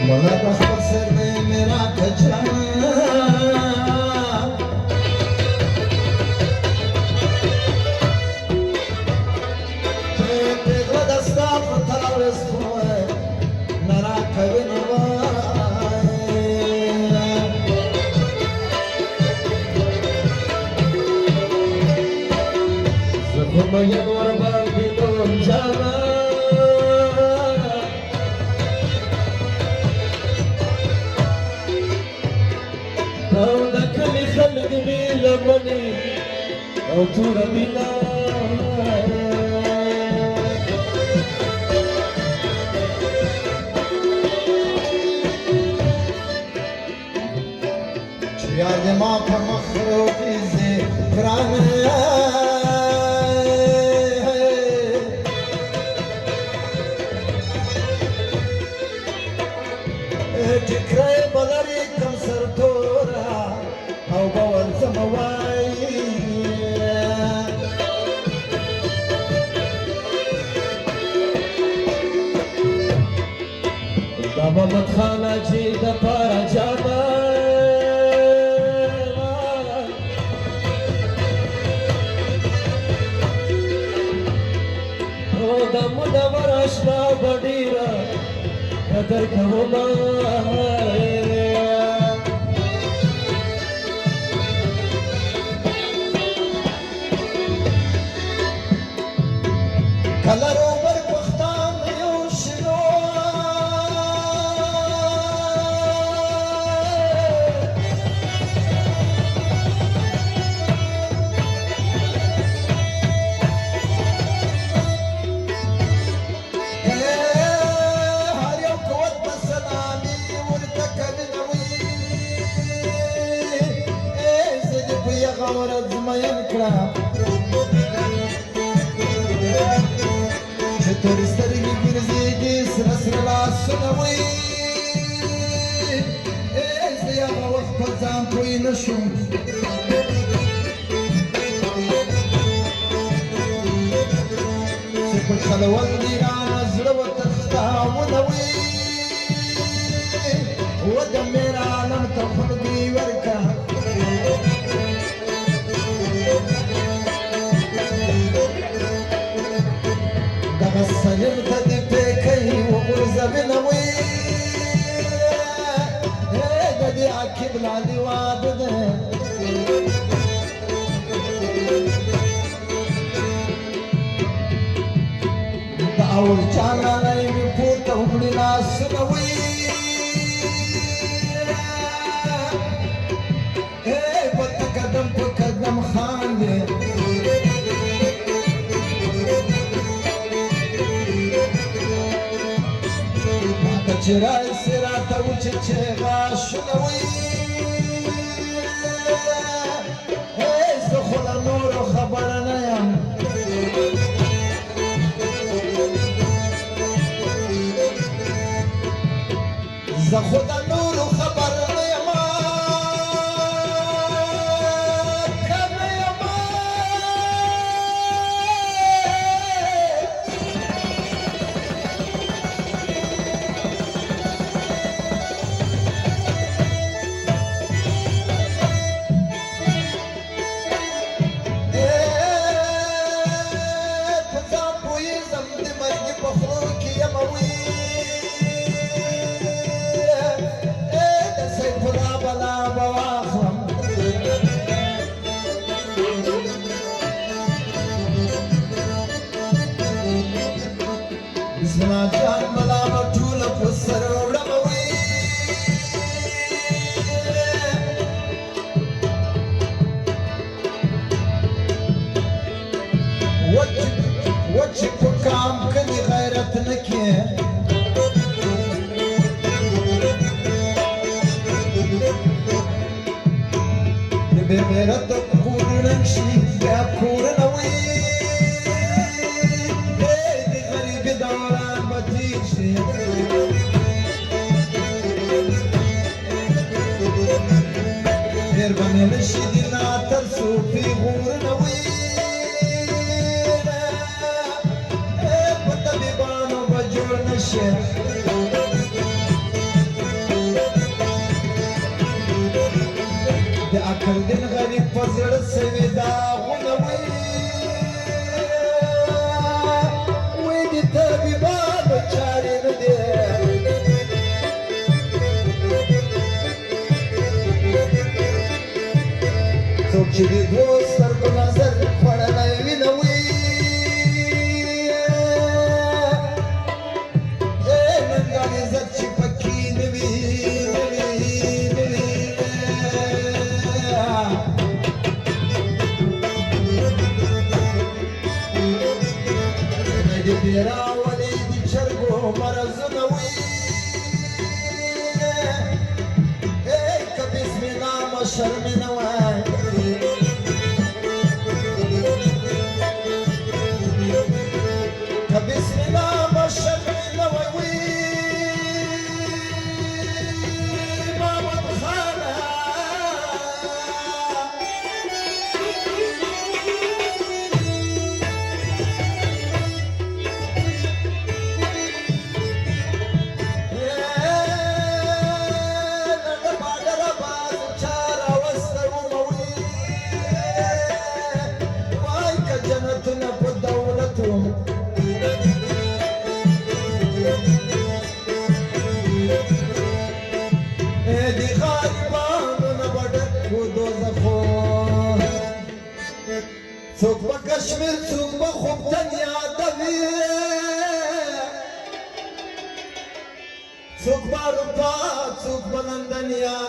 मला दस्त सर दे मेरा खजाना तेरा दस्ता पथार सोए नरा खविनवा जखम यगोर बागी तो जाना دخلي خلق بيلا مني او تورا بيلا يا ما مخروق ذكران ذكرى بلري كم سرتورا او بول سمواي بابا مدخانا جيد پارا جانا او دم دور اشنا بديرا قدر کوما کلر اوبر پختان یو شنو هر یو قوت بسلامی ورتکلنوی زدی پی غور زمین کرا تور سترګې ګرځېدې سره سره لاسونه وي زه هغه وخت په ځان پوه نه شوم چې په خلول دې رانه زړه ورته خداونه وي و د مېر عالم ته خوله دې ورکړه سلم ته دې پېکۍ وغورځوینه وي د دې عقیب لالي واده ده د اول چالالی مې پورته وکړي لاسونه وي په قدم په قدم خاندې چې راسې راته وچې غاښونه وي زه خو له نورو خبره نه یم زه خو د نورو خبره نه یم زما جان ملامه ټوله په سر وړمه وي وچې په کام کلي غیرت نه کې د بې غیرته کور ړنګ شي بیا کورونه وي مهرباني نشي دي ناتر سو پیغورونه وي په طبيبانو به جوړ نشي کردن غریب پزړ سوي داغونه وي وي د طبیبانو چارې نه دي څوک چې د دوو سترګو نظر خوړلی وینه وي ننګان عزت چې پکې نه وي راولي د چرګو مرزونه وي که بسم الله مشر مې نه وای که بسم الله مشر مې نه وای وي محمد خانه جنتنا په دولتو دي غریبانو نه به ډک و دوزخو څوک به کشمیر څوک به خوبتن یادوي څوک به اروپا څوک به لندن یاد